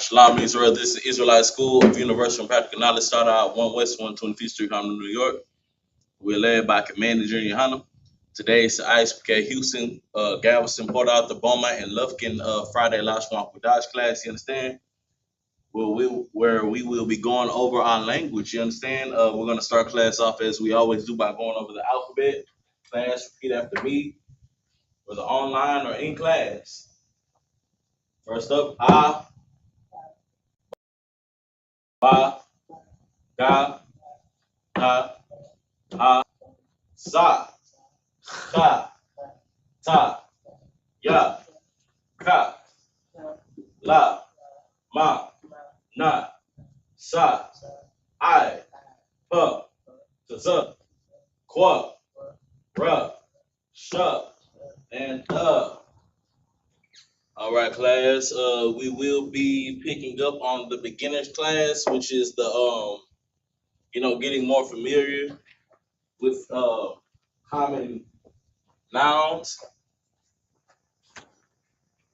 Shalom Israel. This is Israelite School of Universal and Practical Knowledge. Started out 1 West 125th Street, Harlem, New York. We're led by Commander Junior Hanna. Today it's the Isupk Houston, Galveston, Port Arthur, Beaumont, and Lufkin Friday Lashawan Qadash class. You understand? Where we will be going over our language. You understand? We're going to start class off as we always do by going over the alphabet. Class, repeat after me, whether online or in class. First up, A, Ba, Ga, Ha, Ha, Sa, Ka, Ta, Ya, Ka, La, Ma, Na, Sa, I, Pa, Tza, Qua, Ra, Sha, and All right, class. We will be picking up on the beginner's class, which is the getting more familiar with common nouns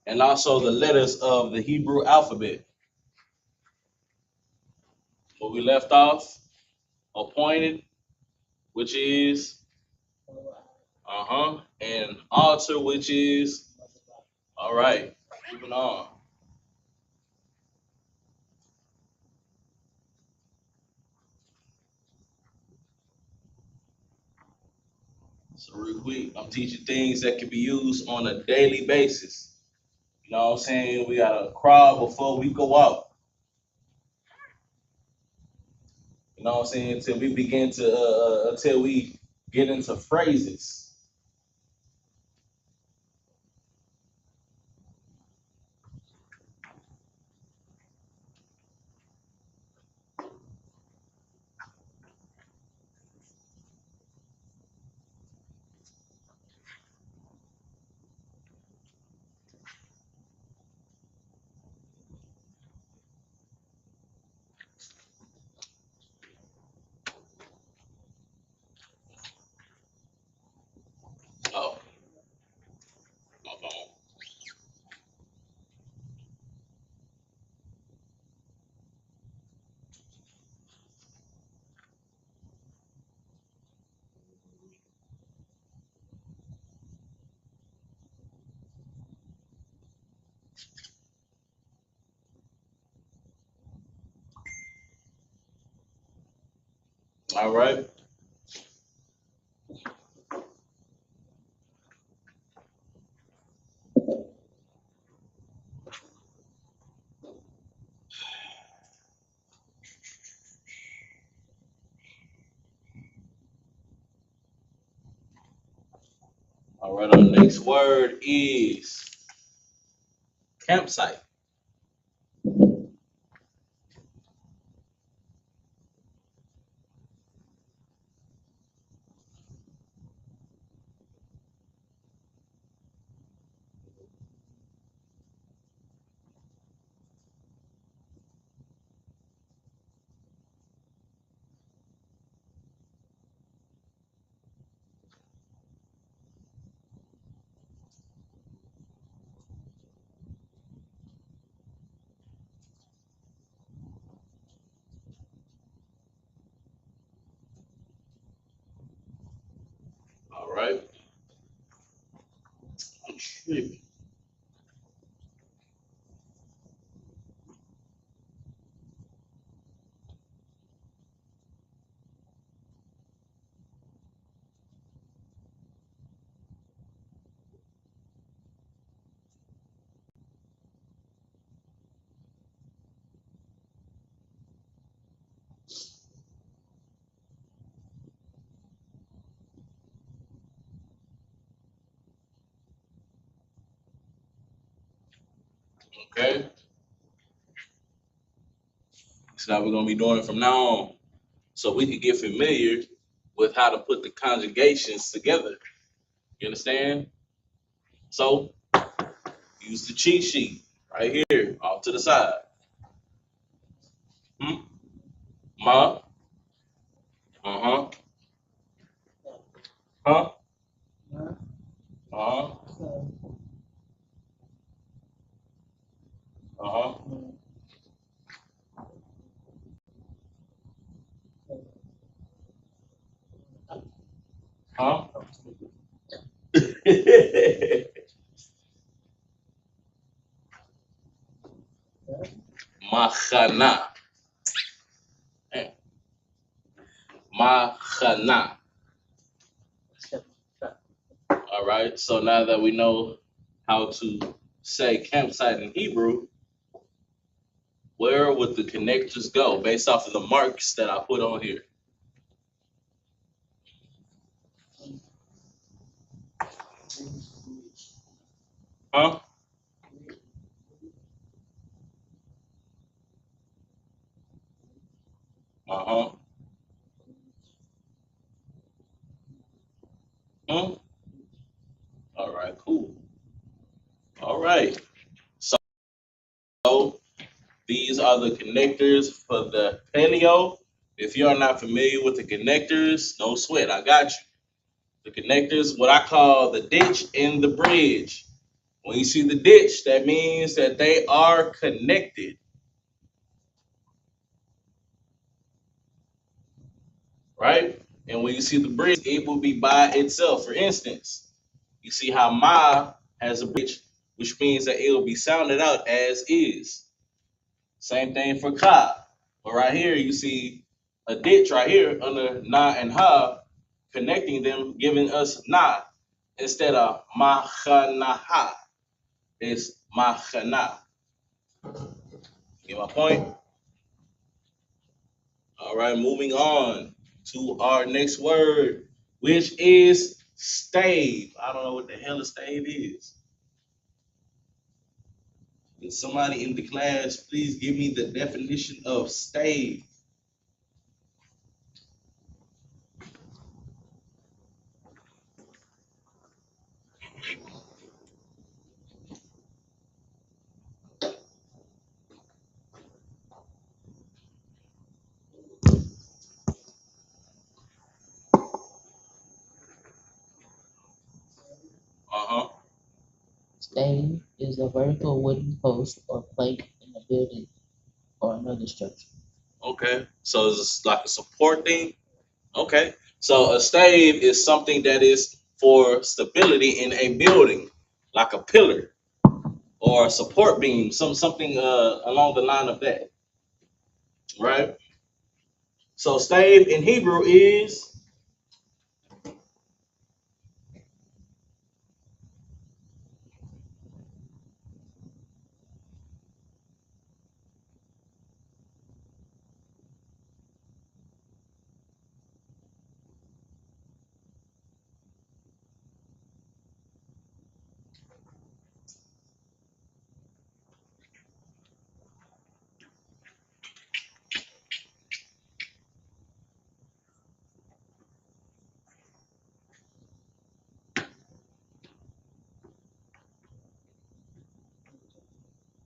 and also the letters of the Hebrew alphabet. Where we left off, appointed, which is and altar, which is all right. Moving on. So real quick, I'm teaching things that can be used on a daily basis. You know what I'm saying? We gotta crawl before we go out. You know what I'm saying? Until we begin to until we get into phrases. Oh, my phone. All right. All right. Our next word is campsite. All right. I'm tripping. Okay. So now we're gonna be doing it from now on, so we can get familiar with how to put the conjugations together. You understand? So use the cheat sheet right here, off to the side. Hmm? Ma. Uh huh. Huh? Uh huh. Uh huh. Huh? Machana. Machana. All right. So now that we know how to say campsite in Hebrew, where would the connectors go based off of the marks that I put on here? Huh? Uh-huh. Hmm? All right, cool. All right. So these are the connectors for the paleo. If you're not familiar with the connectors, no sweat, I got you. The connectors, what I call the ditch and the bridge. When you see the ditch, that means that they are connected, right? And when you see the bridge, it will be by itself. For instance, you see how ma has a bridge, which means that it will be sounded out as is. Same thing for ka. But right here, you see a ditch right here under na and ha, connecting them, giving us na instead of machanaha. It's machana. Get my point? All right, moving on to our next word, which is stave. I don't know what the hell a stave is. Can somebody in the class please give me the definition of stave? Uh-huh. Stave is a vertical wooden post or plate in a building or another structure. Okay. So it's like a support thing. Okay. So a stave is something that is for stability in a building, like a pillar or a support beam, something along the line of that, right? So stave in Hebrew is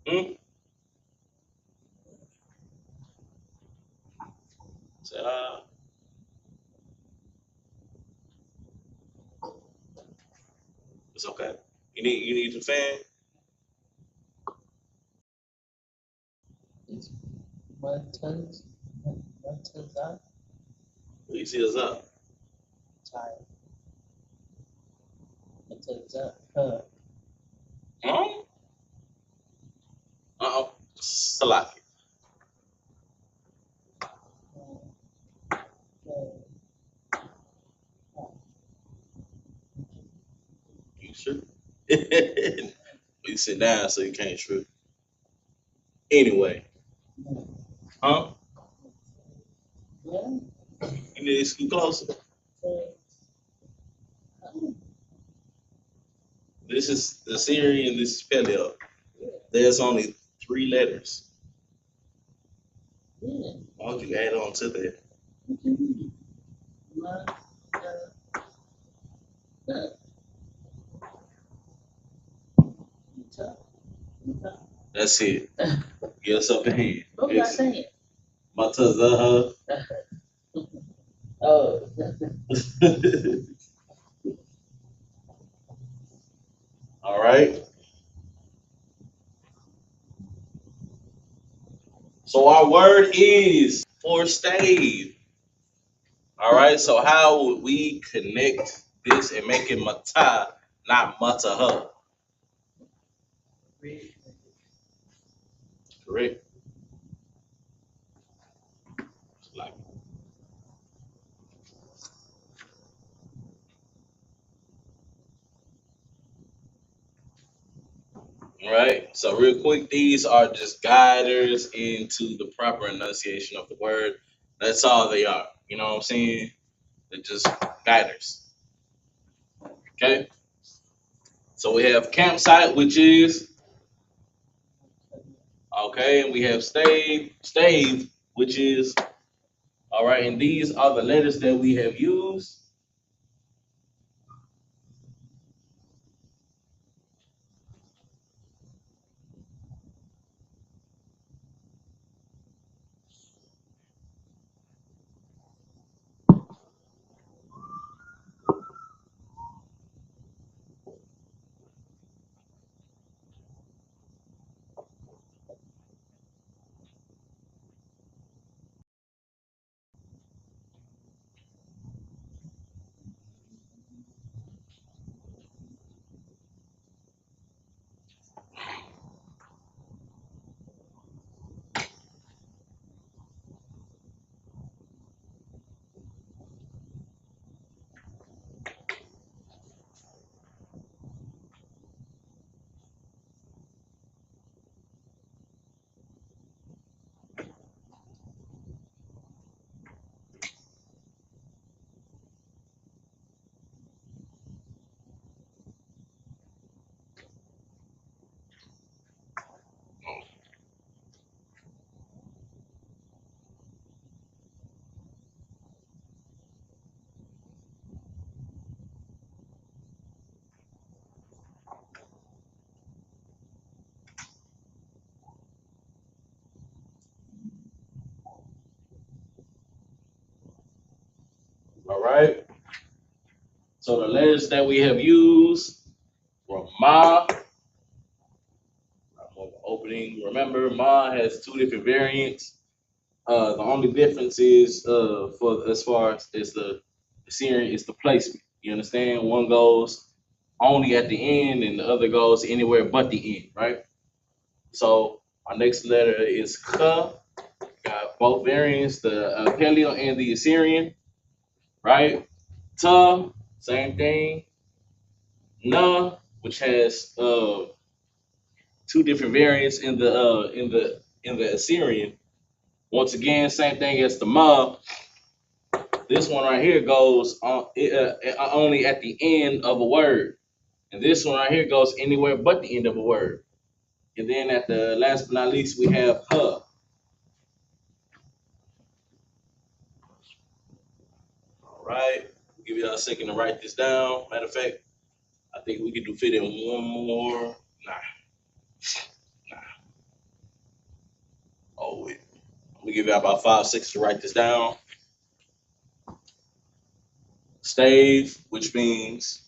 hmm? Uh, it's okay. You need the fan. It's Mataz, Matazat, You see us up. Ty, Matazat, Huh? Uh-oh. Salaki. You sure? You sit down so you can't trip. Anyway, huh? yeah, You need to scoot closer. This is the Siri and this is Paleo. There's only 3 letters. yeah. Why don't you add on to that? That's it. Get us up in here. What was I saying? Matazaha. Oh, All right. So our word is for stave. All right, so how would we connect this and make it mata, not mataha? Correct. Like, all right. So real quick, these are just guiders into the proper enunciation of the word. That's all they are. You know what I'm saying? They're just guiders. Okay. So we have campsite, which is okay, and we have stave, which is all right. And these are the letters that we have used. All right. So the letters that we have used were ma. Opening. Remember, ma has two different variants. The only difference is for as far as the Syrian is the placement. You understand? One goes only at the end, and the other goes anywhere but the end. Right. So our next letter is ka. Got both variants, the Paleo and the Assyrian. Right. Ta. Same thing. Na, which has two different variants in the Assyrian. Once again, same thing as the ma. This one right here goes on only at the end of a word, and this one right here goes anywhere but the end of a word. And then at the last but not least, we have her. All right, give you a second to write this down. Matter of fact, I think we can do fit in one more. Nah, nah. Oh wait, we give you about 5 6 to write this down. Stave, which means,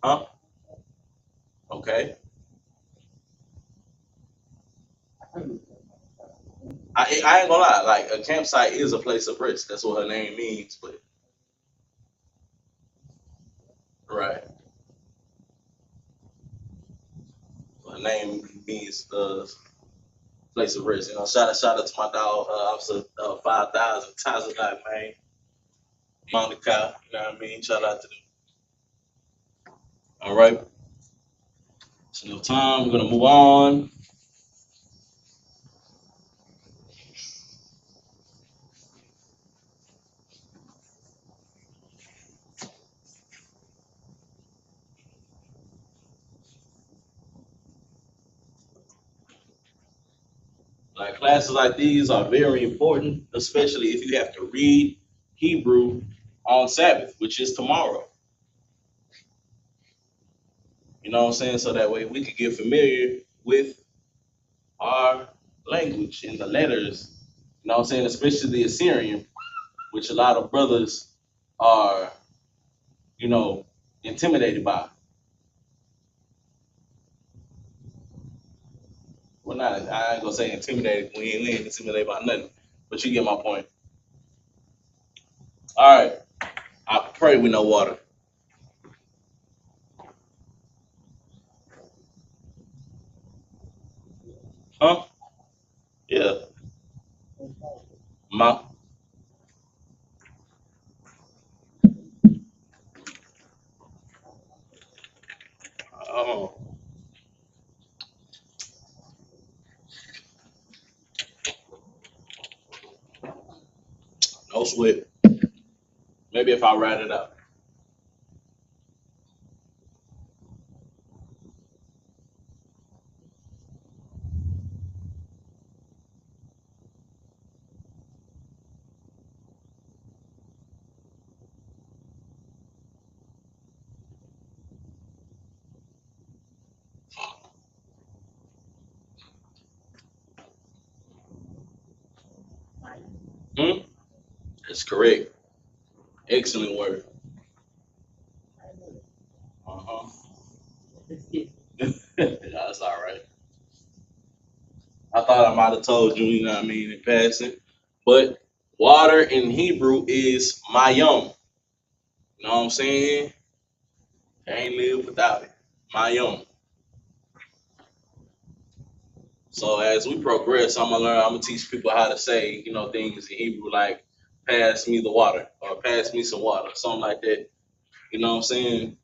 huh? Okay. I ain't gonna lie, like a campsite is a place of rest. That's what her name means, but right. Her name means place of rest. You know, shout out to my dog, Officer 5,000 Tazalak, man. Monica, you know what I mean? Shout out to them. All right. So no time. We're gonna move on. Like classes like these are very important, especially if you have to read Hebrew on Sabbath, which is tomorrow. You know what I'm saying? So that way we can get familiar with our language and the letters. You know what I'm saying? Especially the Assyrian, which a lot of brothers are, you know, intimidated by. Well, not I ain't gonna say intimidated. We ain't intimidated by nothing, but you get my point. All right. I pray with no water. Huh? Yeah. Ma. Oh, no sweat. Maybe if I write it out. Hmm? That's correct. Excellent word. Uh-huh. That's all right. I thought I might have told you, you know what I mean, in passing. But water in Hebrew is mayom. You know what I'm saying? Can't live without it. Mayom. So as we progress, I'm gonna teach people how to say, things in Hebrew like pass me the water or pass me some water, something like that. You know what I'm saying?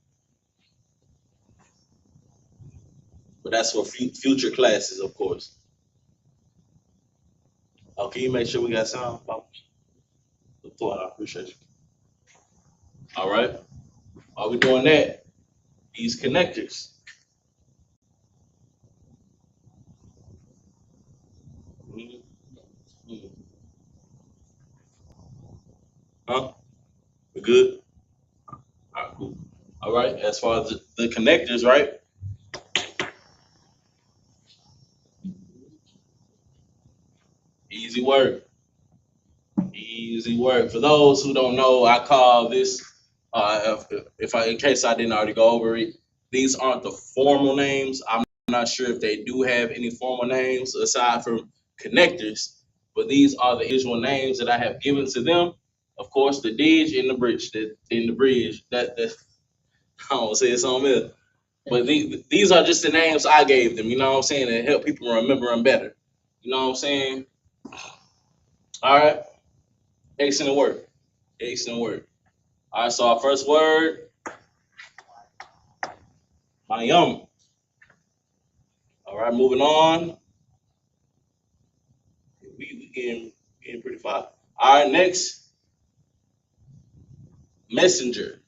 But that's for future classes, of course. Oh, can you make sure we got sound? The thought, I appreciate you. All right. While we doing that, these connectors. Mhm. Mhm. Huh? We good? All right, cool. All right. As far as the connectors, right? Easy work. Easy work. For those who don't know, I call this, in case I didn't already go over it, these aren't the formal names. I'm not sure if they do have any formal names aside from connectors, but these are the usual names that I have given to them. Of course, the dig in the bridge, that I don't say something else. But these are just the names I gave them. You know what I'm saying? To help people remember them better. You know what I'm saying? All right. Excellent work. Excellent work. All right, so our first word, Mayum. All right, moving on. We getting pretty far. All right, next, messenger.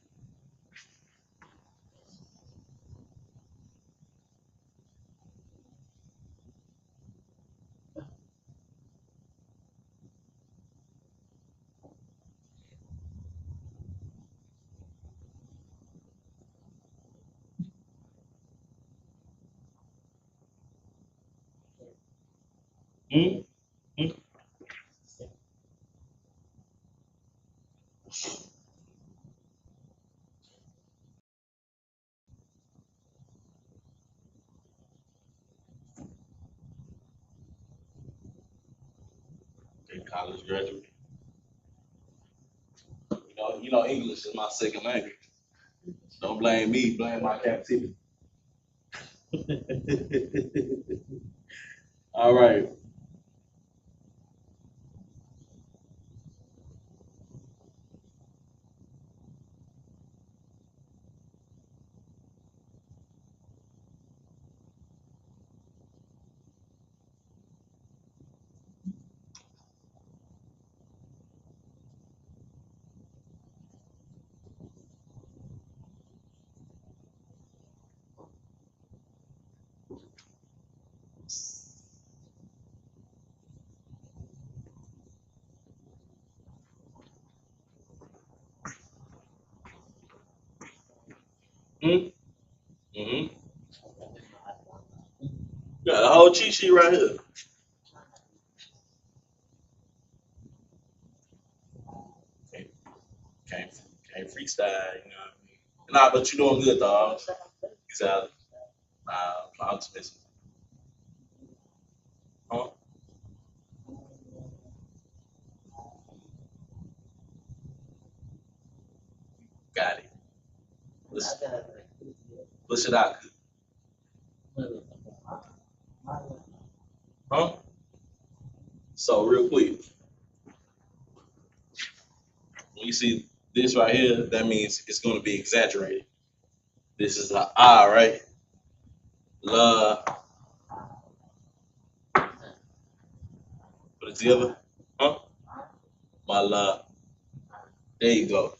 Hmm? Hmm? Okay, college graduate. English is my second language. Don't blame me, blame my captivity. All right. Hmm? Mm-hmm. Got a whole cheat sheet right here. Can't, can't, can't freestyle, you know what I mean? Nah, but you're doing good, dog. Exactly. I'm optimistic. Huh? Got it. I got it. Push it out. Huh? So real quick, when you see this right here, that means it's going to be exaggerated. This is a I, right? La. Put it together. Huh? My la. There you go.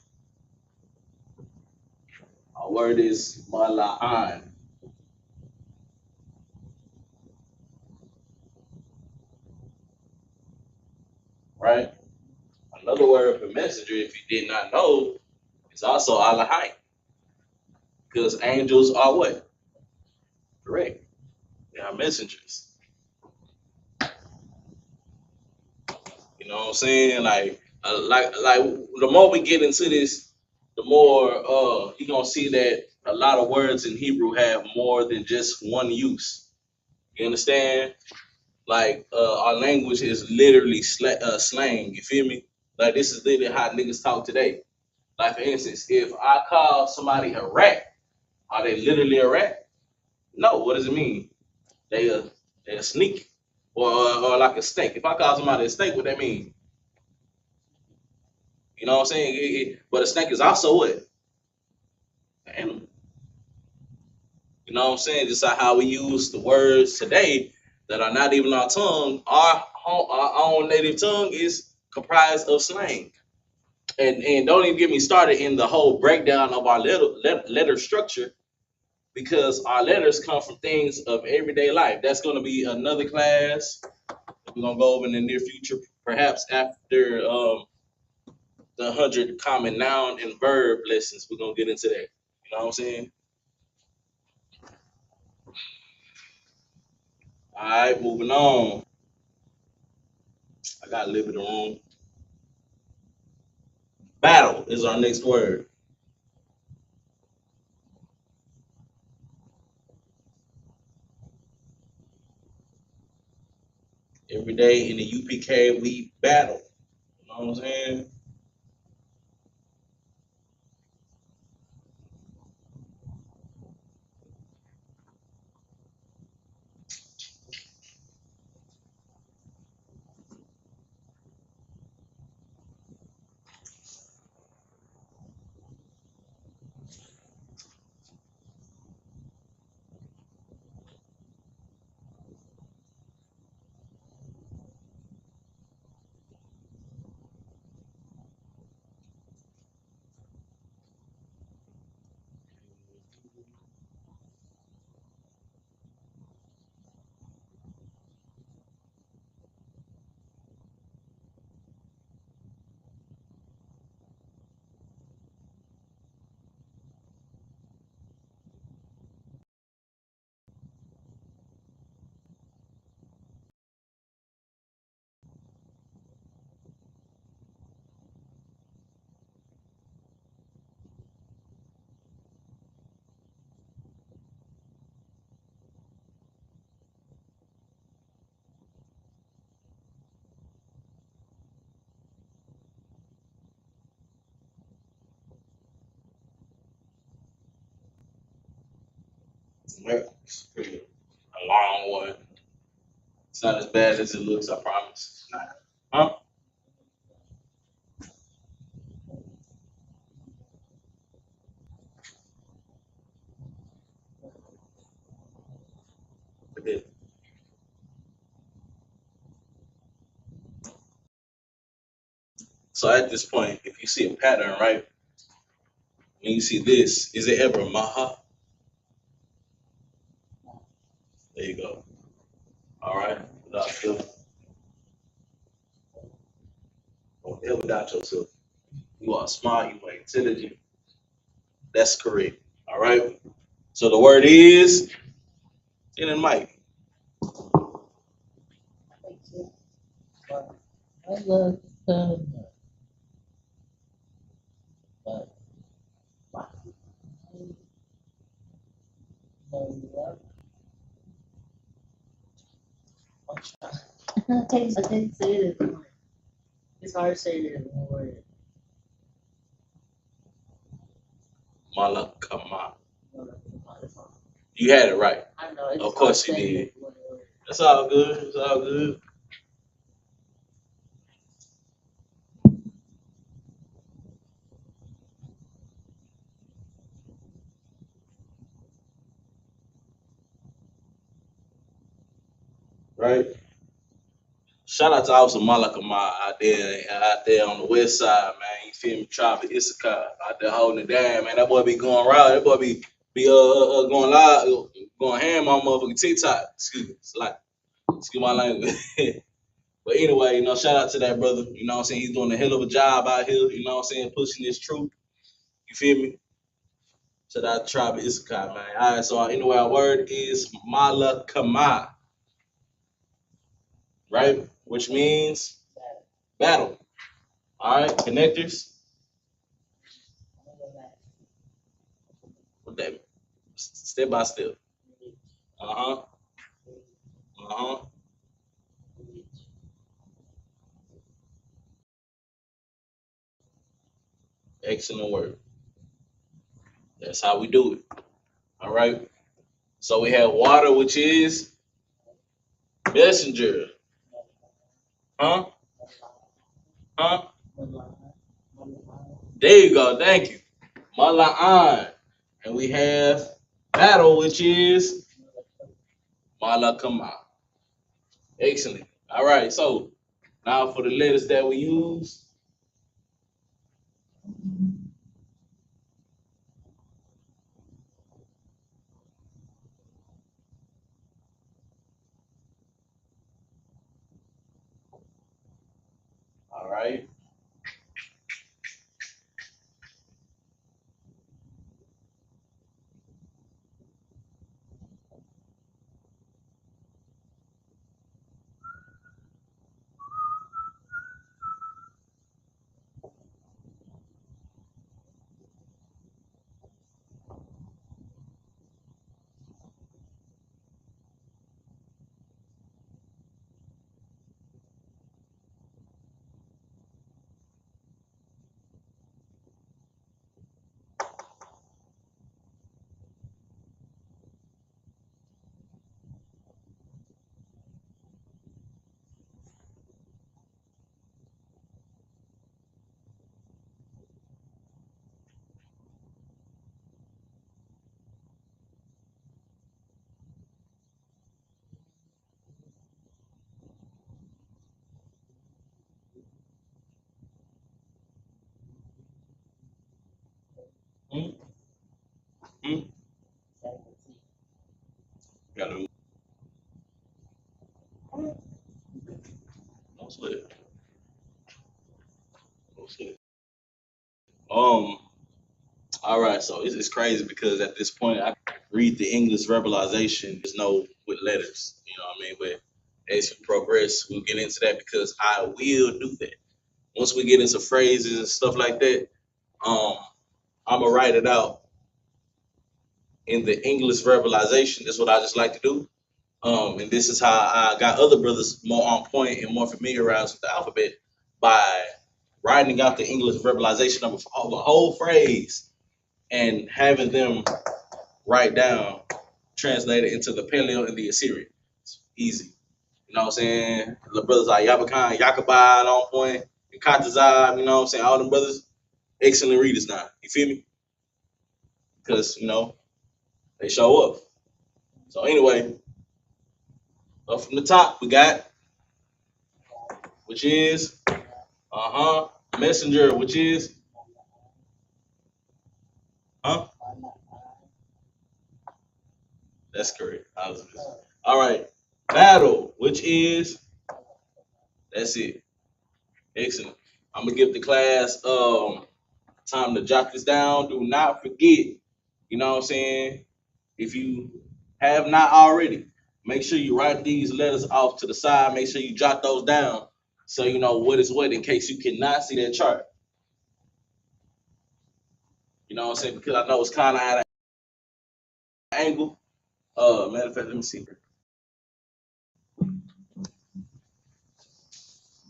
Our word is mala'an, right? Another word for messenger, if you did not know, is also alahai, because angels are what? Correct. They are messengers. You know what I'm saying? Like the more we get into this, the more you gonna see that a lot of words in Hebrew have more than just one use. You understand? Like our language is literally slang. You feel me? Like this is literally how niggas talk today. Like for instance, if I call somebody a rat, are they literally a rat? No. What does it mean? They a they a sneak, or like a snake. If I call somebody a snake, what that mean? You know what I'm saying? But a snake is also what? An animal. You know what I'm saying? Just like how we use the words today that are not even our tongue, our own native tongue is comprised of slang. And don't even get me started in the whole breakdown of our letter structure, because our letters come from things of everyday life. That's going to be another class we're going to go over in the near future, perhaps after the 100 common noun and verb lessons. We're going to get into that. You know what I'm saying? All right, moving on. I got a little bit of room. Battle is our next word. Every day in the UPK, we battle. You know what I'm saying? It's pretty a long one. It's not as bad as it looks, I promise. It's not. Huh? Okay. So at this point, if you see a pattern, right, when you see this, is it ever maha? There you go. All right. Without feeling, don't ever doubt yourself. You are smart, you are intelligent. That's correct. All right. So the word is in and Mike. I love the but I can't say it as one. It's hard to say it as one word. Malakama. That's all. You had it right. I know. It's Of course you did. That's all good. It's all good. Right. Shout out to Officer Malakama out there on the west side, man. You feel me? Tribe of Isupk out there holding it down, man. That boy be going around. That boy be going live, going ham on motherfucking TikTok. Excuse me. It's like, excuse my language. But anyway, shout out to that brother. You know what I'm saying? He's doing a hell of a job out here, you know what I'm saying, pushing this truth. You feel me? Shout out to Tribe of Isupk, man. All right, so anyway, our word is Malakama, right? Which means battle. All right, connectors. What that? Step by step. Uh huh. Uh huh. Excellent work. That's how we do it. All right. So we have water, which is messenger. Huh? Huh? There you go. Thank you. Mala'an. And we have battle, which is Malakama. Excellent. All right. So now for the letters that we use. All right. Hmm? Hmm? Gotta no slip. No slip. All right, so it's crazy because at this point I read the English verbalization, there's no with letters, you know what I mean? But as we progress, we'll get into that because I will do that. Once we get into phrases and stuff like that, um, I'm gonna write it out in the English verbalization. That's what I just like to do. And this is how I got other brothers more on point and more familiarized with the alphabet by writing out the English verbalization of a whole phrase and having them write down, translate it into the Paleo and the Assyrian. It's easy. You know what I'm saying? The brothers like Yabakan, Yakabad on point, and Katazab, you know what I'm saying? All them brothers, excellent readers now. You feel me? Because, they show up. So anyway, up from the top, we got, which is, messenger, which is, huh? That's correct. All right. Battle, which is, that's it. Excellent. I'm gonna give the class time to jot this down. Do not forget, you know what I'm saying? If you have not already, make sure you write these letters off to the side. Make sure you jot those down so you know what is what in case you cannot see that chart. You know what I'm saying? Because I know it's kind of at an angle. Matter of fact, let me see.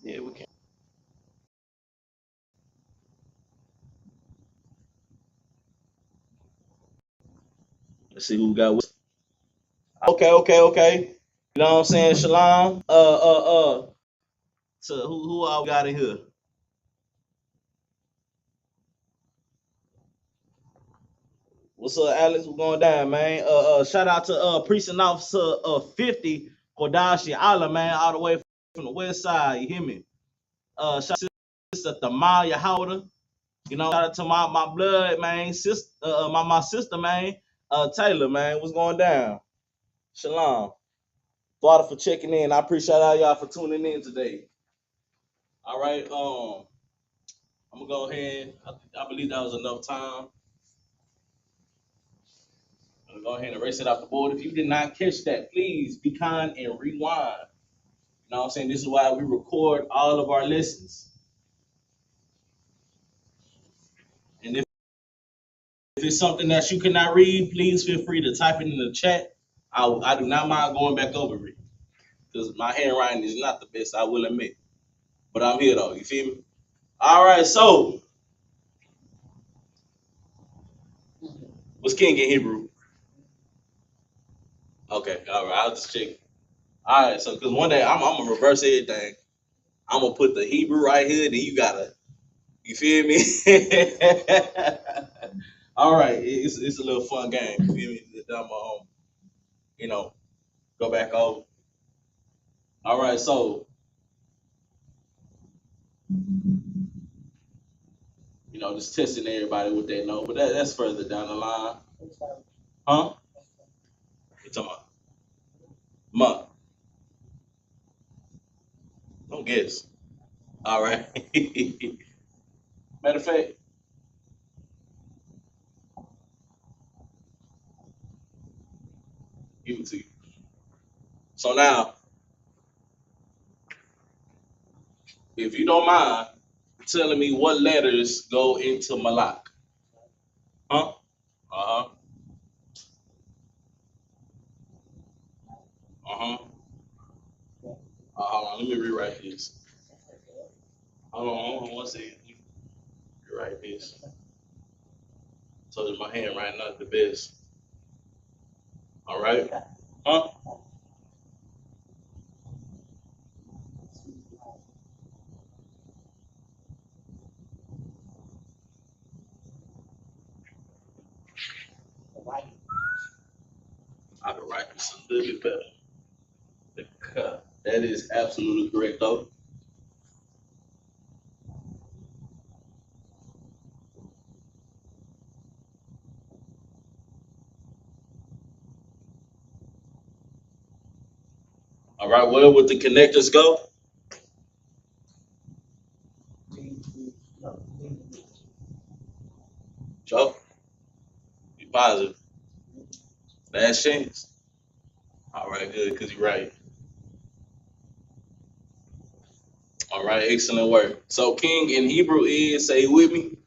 Yeah, we can. Let's see who got what. Okay. You know what I'm saying? Shalom. So who all got in here? What's up, Alex? What's going down, man? Shout out to Precinct Officer 50 Qadash Allah, man, all the way from the west side. You hear me? Shout out to Sister Thamaya Howder. You know, shout out to my blood, man, sister, my sister, man, Taylor, man. What's going down? Shalom. Father for checking in. I appreciate all y'all for tuning in today. All right. I'm gonna go ahead. I believe that was enough time. I'm gonna go ahead and erase it off the board. If you did not catch that, please be kind and rewind. You know what I'm saying? This is why we record all of our lessons. And if it's something that you cannot read, please feel free to type it in the chat. I do not mind going back over it because my handwriting is not the best, I will admit. But I'm here though. You feel me? All right. So, what's king in Hebrew? Okay. All right. I'll just check. All right. So, because one day I'm gonna reverse everything. I'm gonna put the Hebrew right here, then you gotta. You feel me? All right. It's a little fun game. You feel me? I'm you know, go back over. All right. So, just testing everybody what they know, but that's further down the line. Huh? You talking about month? Don't guess. All right. Matter of fact, give it to you. So now, if you don't mind telling me what letters go into Malak, huh? Uh huh. Uh huh. Hold on, let me rewrite this. Hold on one second. Rewrite this. So that my handwriting not the best. All right. Huh? I can write this a little bit better. The cut. That is absolutely correct, though. All right. Where would the connectors go? Joe, be positive. Last chance. All right, good, because you're right. All right, excellent work. So, king in Hebrew is, say it with me,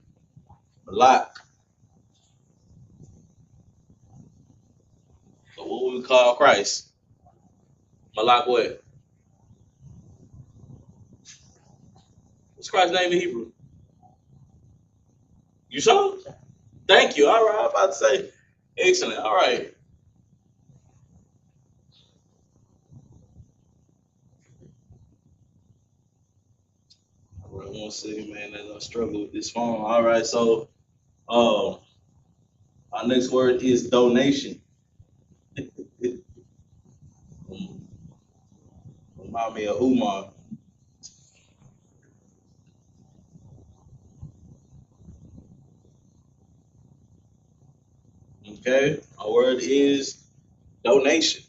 Malak. So, what would we call Christ? Malak what? What's Christ's name in Hebrew? You sure? Thank you. All right, I'm about to say. Excellent. All right. All right, 1 second, man. As I struggle with this phone. All right, so um, our next word is donation. Remind me of Umar. Okay, our word is donation.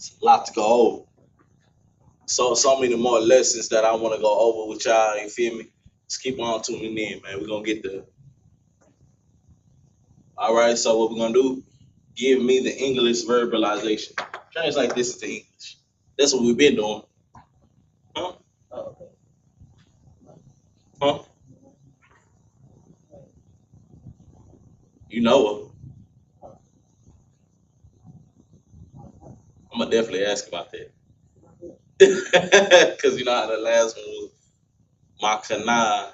A lot to go over. So many more lessons that I want to go over with y'all. You feel me? Just keep on tuning in, man. We're gonna get there. All right. So what we're gonna do? Give me the English verbalization. Translate this into English. That's what we've been doing. Huh? Oh, okay. Huh? You know her. I'm gonna definitely ask about that. Because you know how the last one was Makana.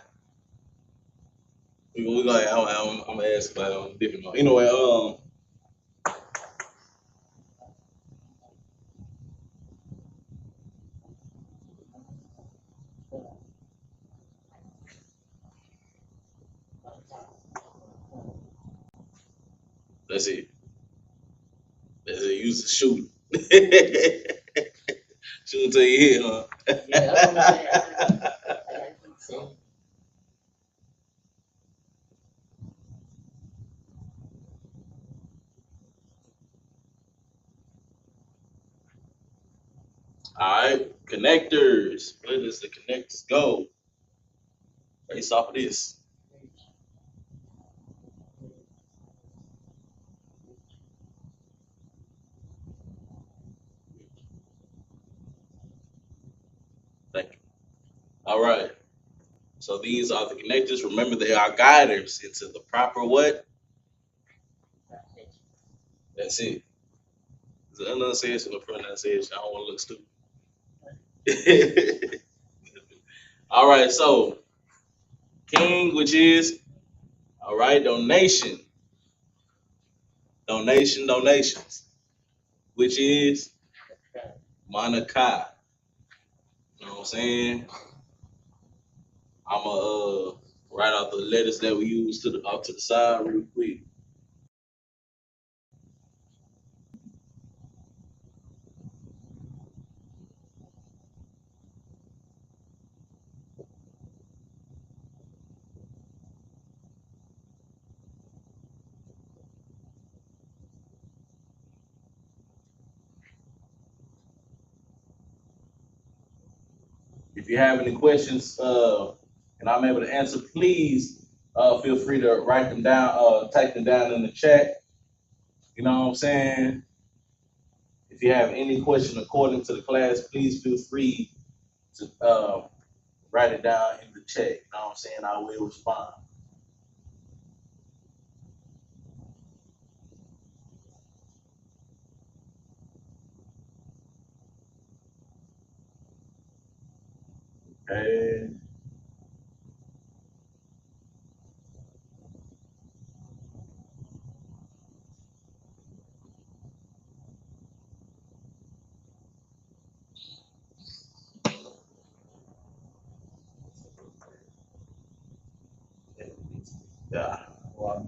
We gonna, I'm gonna ask about it on a different one. Anyway, let's see. Let's see. Use the shoot. Shoot until you hit, huh? Yeah, that's what I'm saying. I keep saying. All right, connectors. Where does the connectors go? Based off of this. Thank you. All right. So these are the connectors. Remember, they are guiders into the proper what? That's it. The enunciation or pronunciation. I don't want to look stupid. All right. So king, which is all right. Donations, which is Monakai. You know what I'm saying? I'm gonna write out the letters that we use to the off to the side real quick. If you have any questions and I'm able to answer, please feel free to write them down, type them down in the chat. You know what I'm saying? If you have any question according to the class, please feel free to write it down in the chat. You know what I'm saying? I will respond. Okay. Yeah. Well,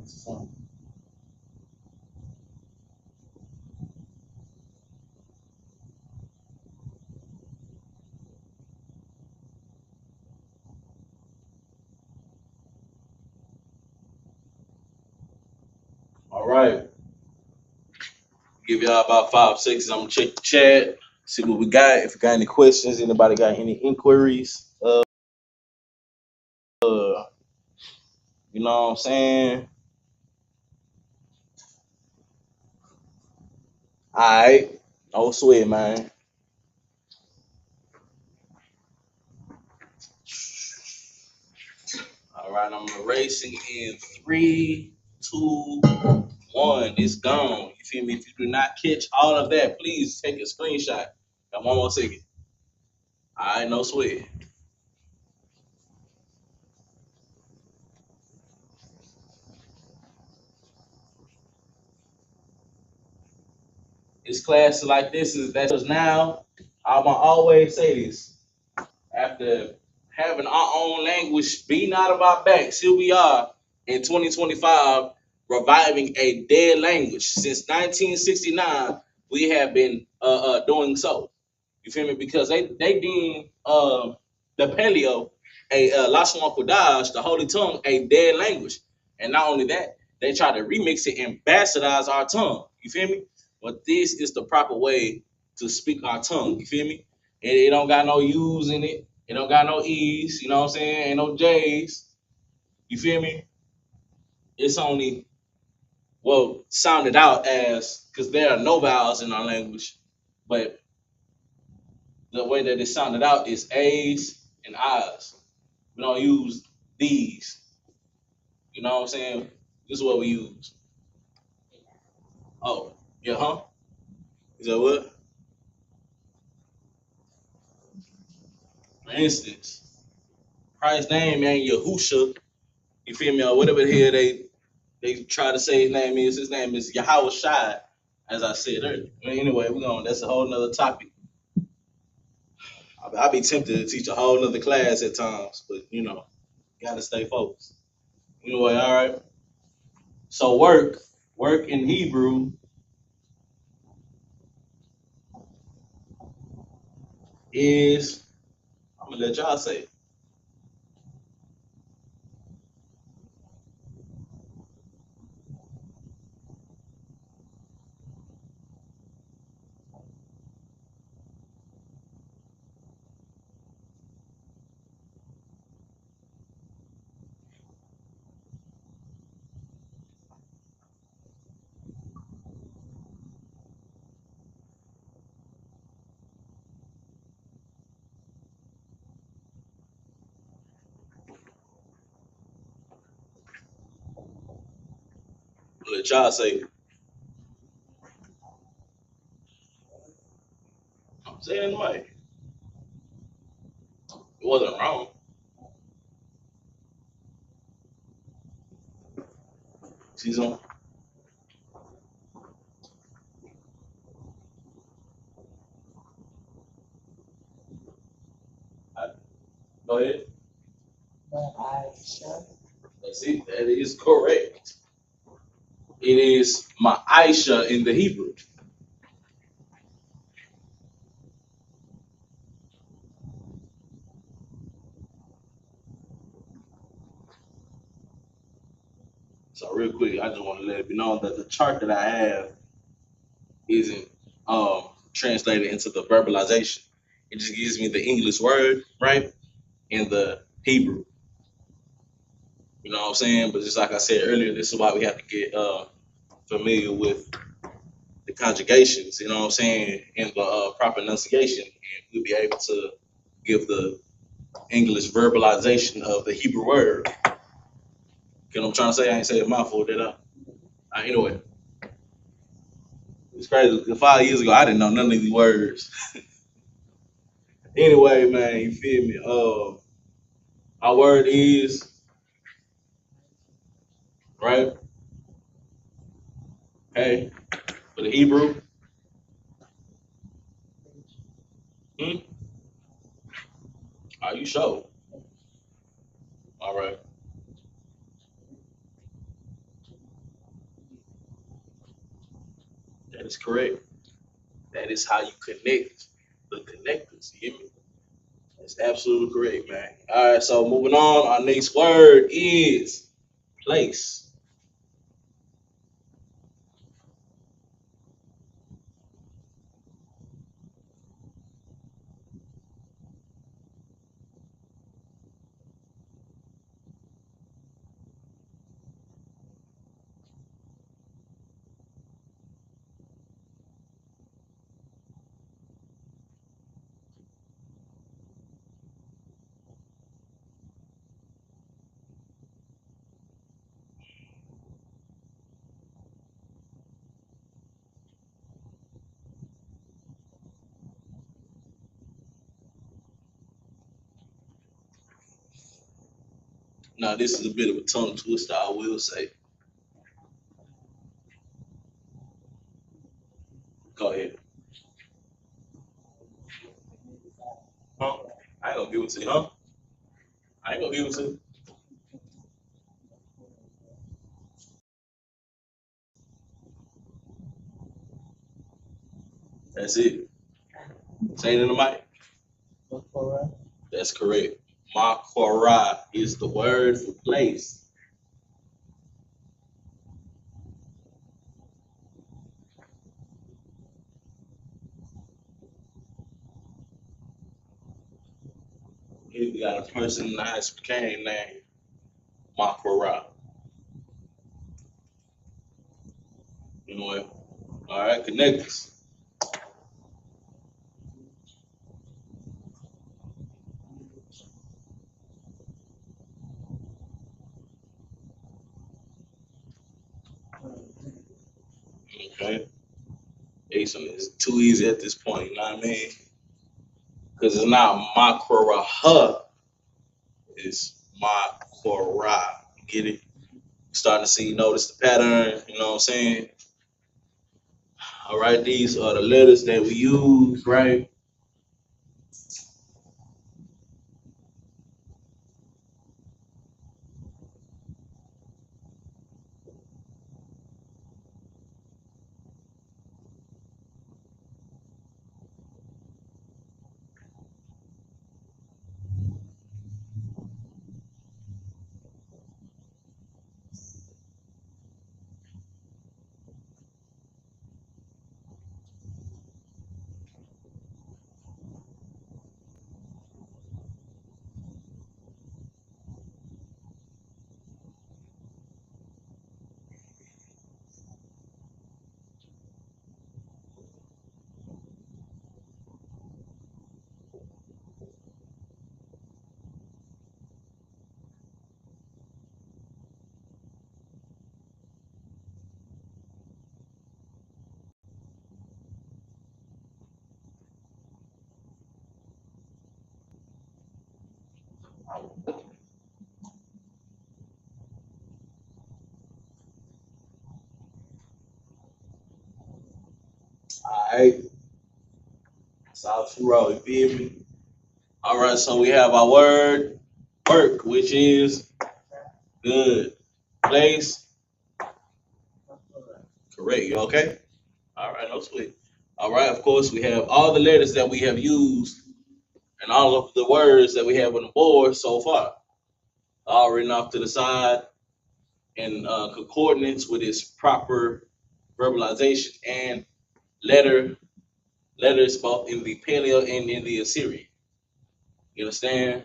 all right. Give y'all about 5 seconds. I'm gonna check the chat, see what we got. If you got any questions, anybody got any inquiries? You know what I'm saying? All right. No sweat, man. All right, I'm erasing in 3, 2, 1. It's gone. You feel me? If you do not catch all of that, please take a screenshot. Got 1 more second. All right, no sweat. It's classes like this is that's now. I'm gonna always say this. After having our own language beaten out of our backs, here we are in 2025 reviving a dead language. Since 1969, we have been doing so. You feel me? Because they deem the Paleo a Lashawan Qadash, the Holy Tongue, a dead language. And not only that, they try to remix it and bastardize our tongue. You feel me? But this is the proper way to speak our tongue. You feel me? It don't got no U's in it. It don't got no E's. You know what I'm saying? Ain't no J's. You feel me? It's only sounded out as because there are no vowels in our language, but the way that it sounded out is A's and I's. We don't use these. You know what I'm saying? This is what we use. Oh, yeah, huh? Is that what? For instance, Christ's name ain't Yahusha. You feel me? Or whatever the hell they try to say his name is. His name is Yahweh Shai, as I said earlier. Anyway, we're going. That's a whole nother topic. I be tempted to teach a whole nother class at times, but gotta stay focused. Anyway, all right. So work in Hebrew is. I'm gonna let y'all say it. I'm gonna let y'all say it. I'm saying it right. It wasn't wrong. She's on. Go ahead. But Aisha, That's it. That is correct. It is my Aisha in the Hebrew. So real quick, I just want to let you know that the chart that I have isn't translated into the verbalization. It just gives me the English word, right? In the Hebrew. You know what I'm saying? But just like I said earlier, this is why we have to get familiar with the conjugations, you know what I'm saying, and the proper enunciation, and we'll be able to give the English verbalization of the Hebrew word. You know what I'm trying to say? I ain't say a mouthful, did I? Anyway, it's crazy. 5 years ago, I didn't know none of these words. Anyway, man, you feel me? Our word is right. Hey, for the Hebrew. Hmm? Are you sure? All right, that is correct. That is how you connect the connectors. You hear me? That's absolutely correct, man. All right, so moving on. Our next word is place. Now, this is a bit of a tongue twister, I will say. Go ahead. Huh? I ain't gonna give it to you, huh? I ain't gonna give it to you. That's it. Say it in the mic. Bakura, That's correct. Makwara is the word for place. We got a person in the Isupk named Makara. You know what? All right, connect us. Okay. Jason is too easy at this point, you know what I mean? Because it's not Makara, it's Makara. You get it? Starting to see, notice the pattern, you know what I'm saying? All right, these are the letters that we use, right? All right, South Row, you feel me? All right, so we have our word work, which is good. Place, correct. You okay? All right, no sweet. All right, of course, we have all the letters that we have used and all of the words that we have on the board so far, all written off to the side in concordance with its proper verbalization and letter letters both in the Paleo and in the Assyrian. You understand?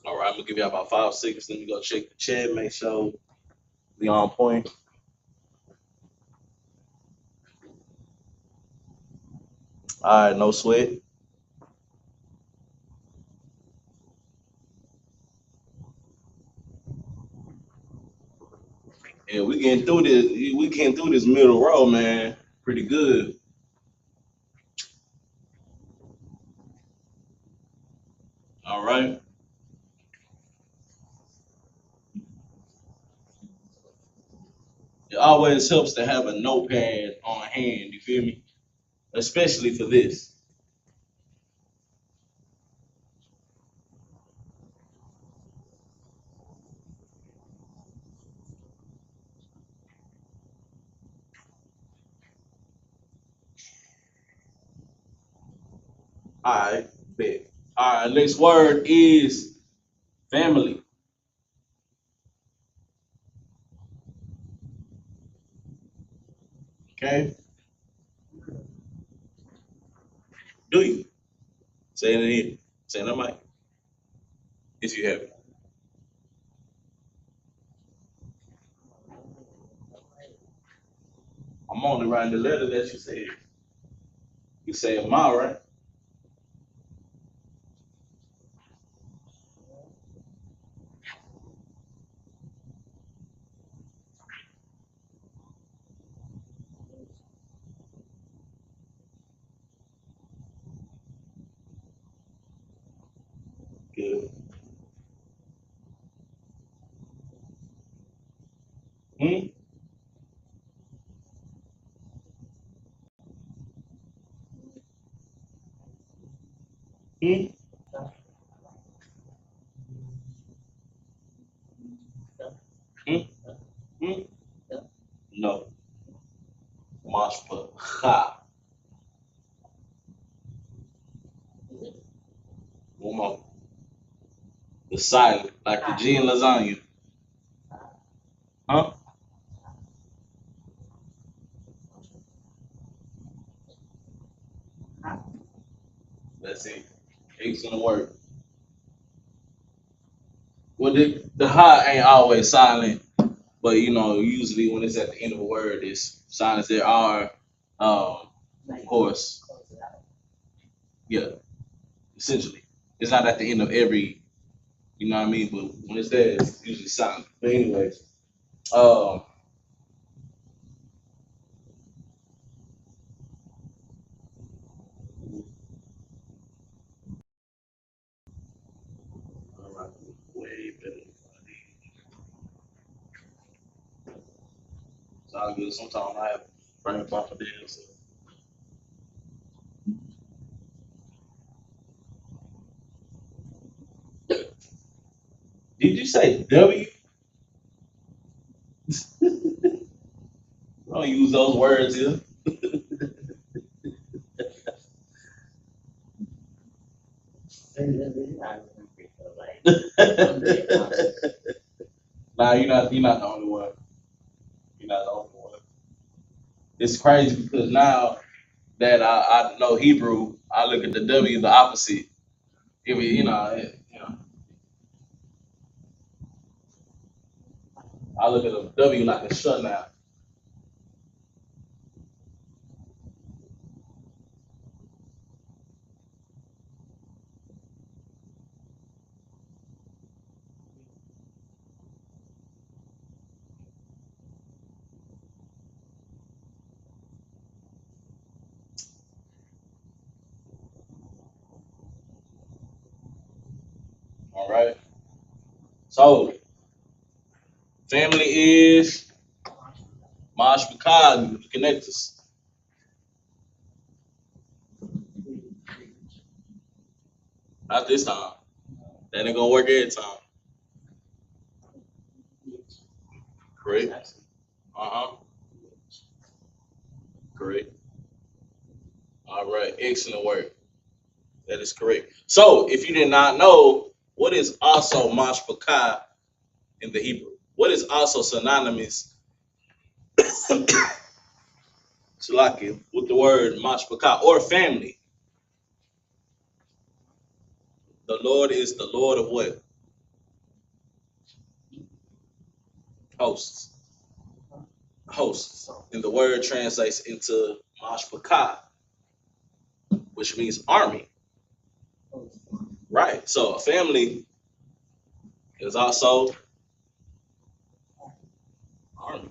All right, I'm gonna give you about 5 seconds. Let me go check the chat, make sure we on point. All right, no sweat. Yeah, we getting through this. We getting through this middle row, man. Pretty good. All right. It always helps to have a notepad on hand. You feel me? Especially for this. All right, bet. All right, next word is family. Okay, do you say it in? Say it on mic if you have it. I'm only writing the letter that you said. You say ma, right? Good. Hmm. Hmm. Hmm. Hmm. No. Mashpa. Ha. One more. The silent, like the G in lasagna. Huh? That's it. Excellent work. Well, the ha ain't always silent, but usually when it's at the end of a word, it's silence. There are, of course, yeah, essentially. It's not at the end of every, you know what I mean? But when it's there, it's usually silent. But anyways, all right, way better. It's all good. Sometimes I have brain buffer there. So. Did you say W? I don't use those words here. Nah, you're not the only one. You're not the only one. It's crazy because now that I know Hebrew, I look at the W the opposite. If it, I look at a W like a shutdown. All right. So family is Mosh Picard, you connect us. Not this time. That ain't gonna work every time. Correct. Uh-huh. Correct. All right. Excellent work. That is correct. So if you did not know, what is also Mashpachah in the Hebrew? What is also synonymous, Shalaki, with the word Mashpachah or family? The Lord is the Lord of what? Hosts. Hosts. And the word translates into Mashpachah, which means army. Right. So a family is also army.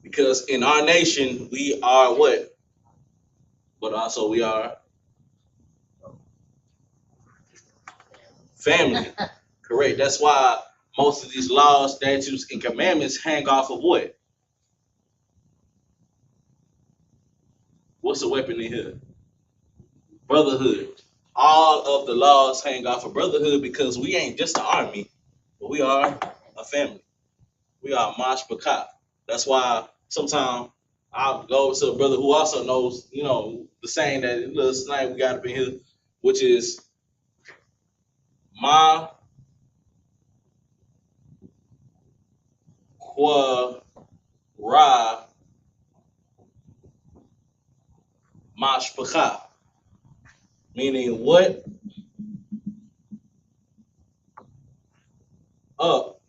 Because in our nation, we are what? But also we are family. Correct. That's why most of these laws, statutes, and commandments hang off of what? What's the weapon in here? Brotherhood. All of the laws hang off of brotherhood because we ain't just an army, but we are a family. We are Mosh Pakat. That's why sometimes I'll go to a brother who also knows, the saying that little slang we got up in here, which is Ma Qua Ra Mosh Pakat. Meaning what up?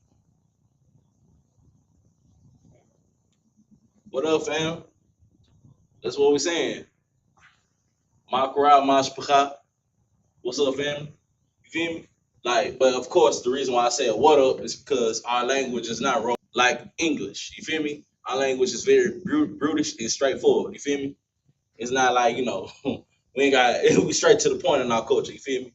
What up, fam? That's what we're saying. Makra Mashpacha. What's up, fam? You feel me? Like, but of course, the reason why I say what up is because our language is not like English. You feel me? Our language is very brutish and straightforward. You feel me? It's not like we ain't got we straight to the point in our culture. You feel me?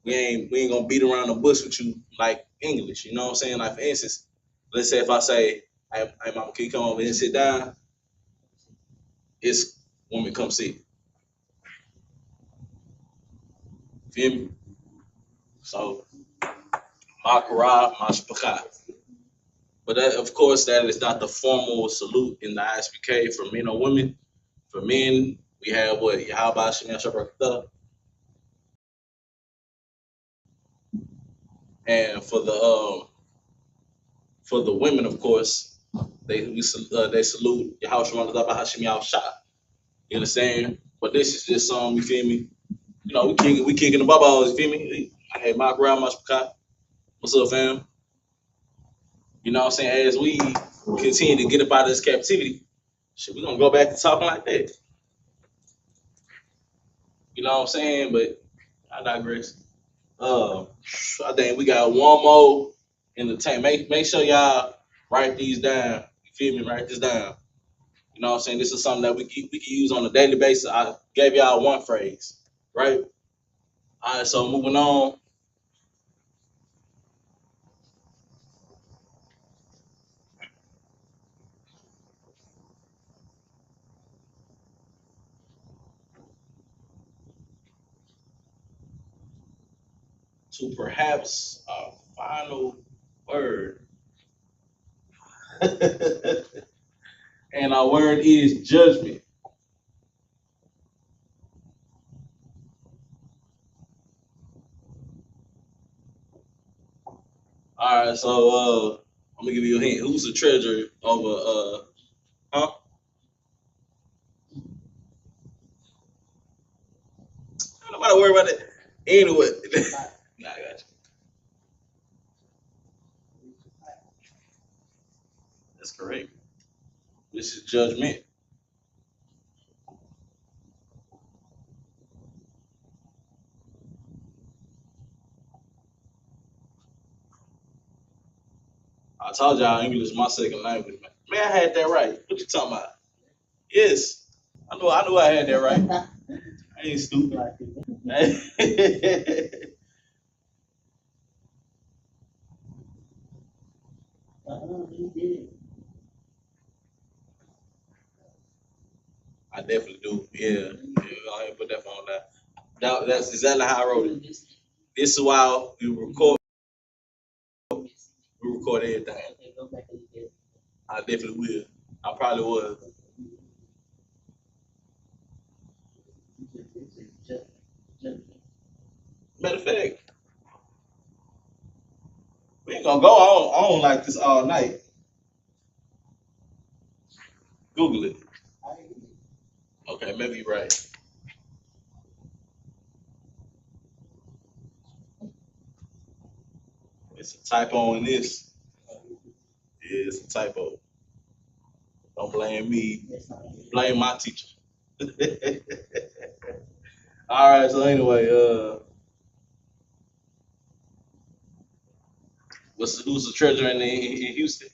We ain't gonna beat around the bush with you like English. You know what I'm saying? Like for instance, let's say if I say, "Hey, mama, can you come over and sit down?" It's woman come sit. You feel me? So Makara Mashpacha. But that, of course, that is not the formal salute in the ISPK for men or women. For men, we have what Yahaba Shemya Shabrakata, and for the women, of course, they salute Yahweh Shemya Shah. You understand? But this is just some, you feel me? You know, we kicking the bubbles, you feel me? I had my grandma, what's up, fam? You know what I'm saying? As we continue to get up out of this captivity, shit, we gonna go back to talking like that. You know what I'm saying? But I digress. I think we got one more in the tank. Make sure y'all write these down. You feel me? Write this down. You know what I'm saying? This is something that we can use on a daily basis. I gave y'all one phrase, right? All right, so moving on. To perhaps our final word. And our word is judgment. All right, so I'm gonna give you a hint. Who's the treasurer over huh? Nobody worry about that. Anyway. Nah, I got you. That's correct. This is judgment. I told y'all English is my second language, man. Man, I had that right. What you talking about? Yes. I knew I had that right. I ain't stupid. I definitely do. Yeah. Yeah, go ahead and put that phone down. That's exactly how I wrote it. This is why we record everything. I definitely will. I probably will. Matter of fact, we ain't gonna go on like this all night. Google it. Okay, maybe you're right. It's a typo in this. Yeah, it's a typo. Don't blame me. Blame my teacher. All right. So anyway, who's the treasurer in Houston?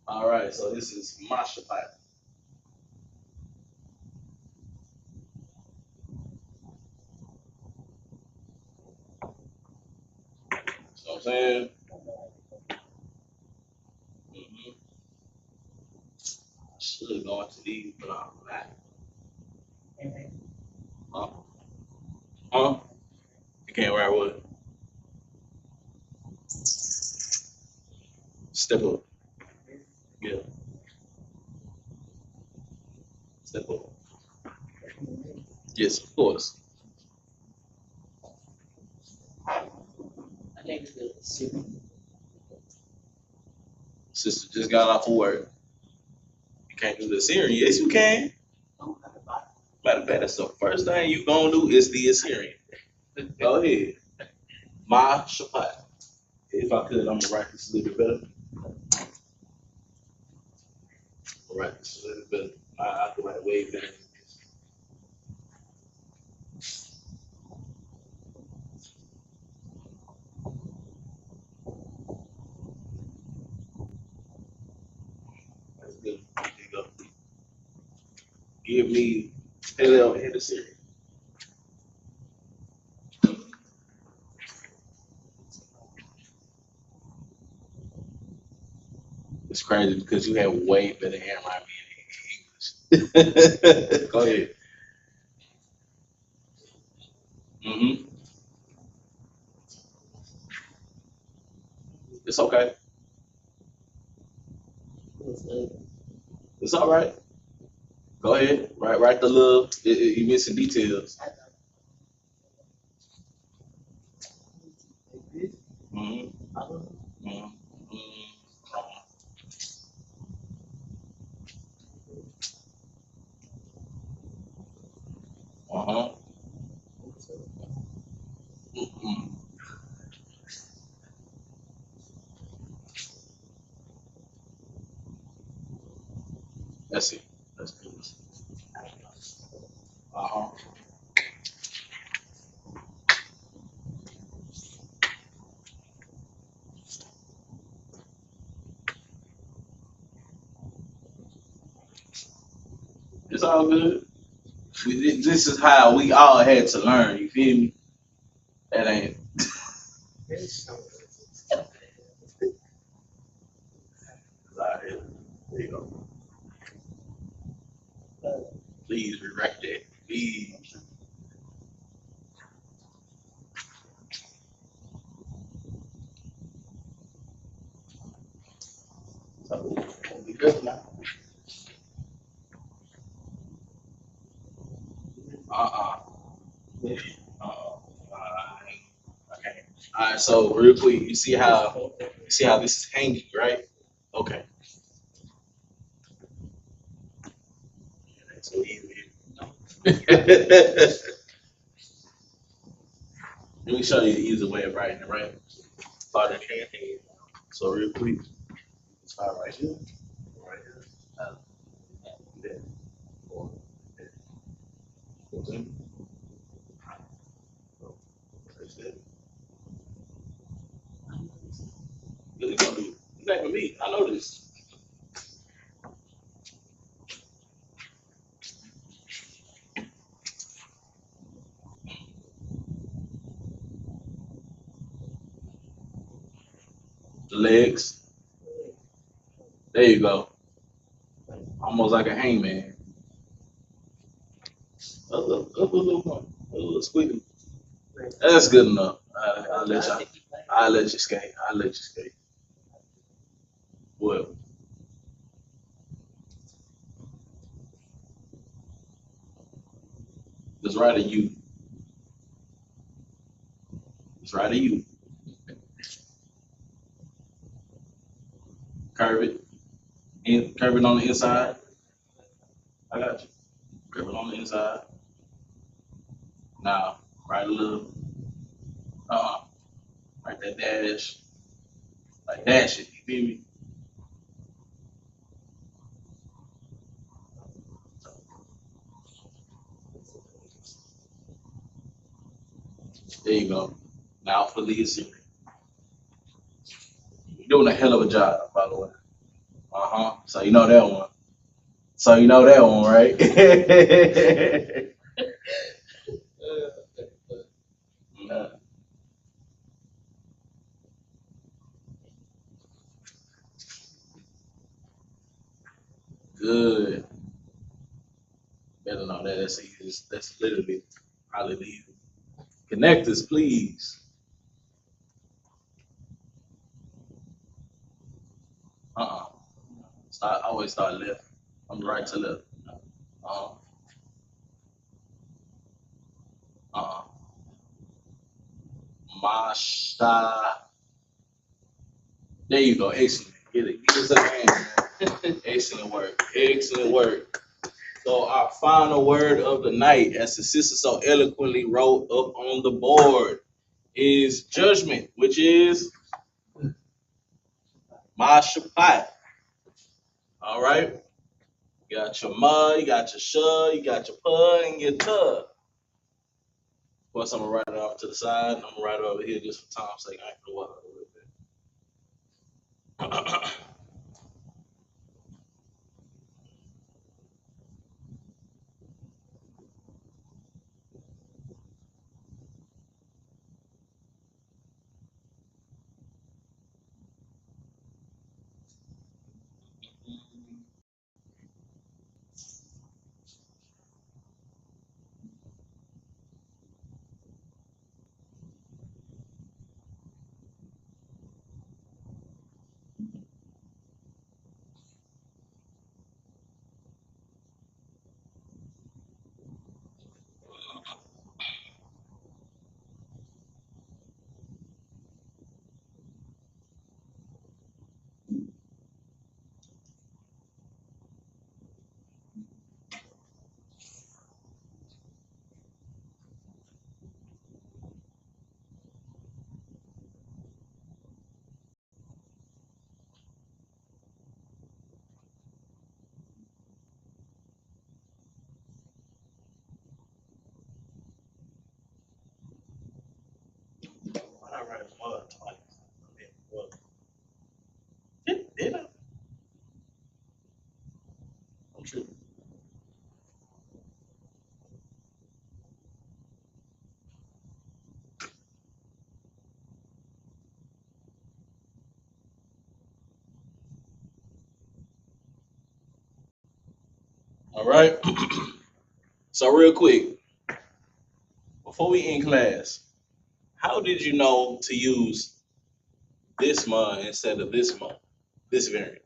All right. So this is Masha Pipe. You know what I'm saying? Mm-hmm. I should go into these, but I'm not. Huh? Huh? You can't write what? Step up. Yeah. Step up. Yes, of course. Sister just got off of work. You can't do the Syrian. Yes, you can. Matter of fact, that's the first thing you gonna do is the Assyrian. Go ahead. Ma Shapat. If I could, I'm gonna write this a little bit better. I'm gonna write this a little bit better. I could write way better. That's good. There you go. Give me Hillel and the Syrian. It's crazy because you have way better handwriting in English. Go ahead. Mm-hmm. It's okay. It's all right. Go ahead. Write the little. You missing details. Mm-hmm. Mm-hmm. That's it. That's good. Uh-huh. It's all good. This is how we all had to learn. You feel me? That ain't. All right. There you go. Please rewrite that. Please. So, we good now. Uh-uh. Uh-uh. Okay. All right. So real quick, you see how this is hanging, right? Okay. So easy. Let me show you the easy way of writing it, right? Start in hand. So real quick, start right here, right here, there, or there. Okay. So, that's it. What you gonna do? You back with me? I know this. The legs. There you go. Almost like a hangman. Up a little more. A little squeaky. That's good enough. I'll let you skate. I'll let you skate. Well, it's right of you. It's right of you. Curve it. Curve it on the inside. I got you. Curve it on the inside. Now, right a little. Uh-uh. Right that dash. Like dash it. You feel me? There you go. Now for the assembly. You're doing a hell of a job, by the way. Uh-huh. So you know that one. So you know that one, right? Good. Better know that. That's easy. That's literally probably easy. Connectors, please. Uh-uh. Always start left. From right to left. Uh-uh. Uh-uh. Masha. There you go. Excellent. Get it. Give us a hand. Excellent work. Excellent work. So our final word of the night, as the sister so eloquently wrote up on the board, is judgment, which is Mashapat. All right. You got your ma, you got your sha, you got your pa, and your ta. Of course, I'm gonna write it off to the side. I'm gonna write it over here just for time's sake. I ain't gonna walk a little bit. Did I? I'm sure. All right. So real quick, before we end class, how did you know to use this month instead of this month, this variant?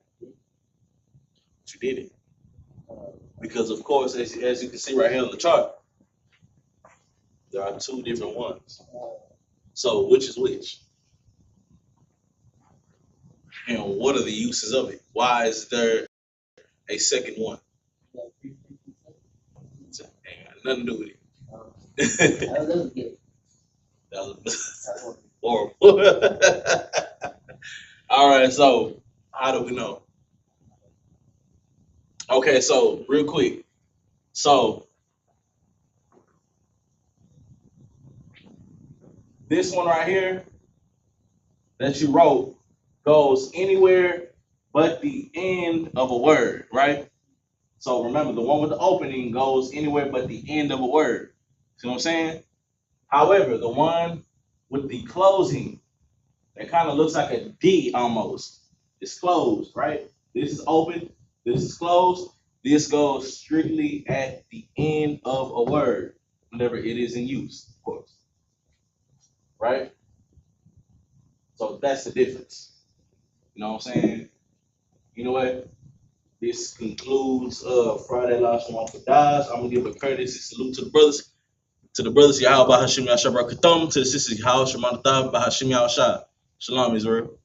But you did it because, of course, as you can see right here on the chart, there are two different ones. So which is which, and what are the uses of it? Why is there a second one? So, ain't got nothing to do with it. That was horrible. All right, so how do we know? Okay, so real quick, so this one right here that you wrote goes anywhere but the end of a word, right? So remember, the one with the opening goes anywhere but the end of a word. See what I'm saying? However, the one with the closing, that kind of looks like a D almost. It's closed, right? This is open. This is closed. This goes strictly at the end of a word, whenever it is in use, of course, right? So that's the difference. You know what I'm saying? You know what? This concludes Friday Lashawan Qadash. I'm gonna give a courtesy salute to the brothers. To the brothers, Yahweh Bahashim Yashabra Katham. To the sisters, Yahweh Shematath Bahashim Yahweh Shalom, Israel.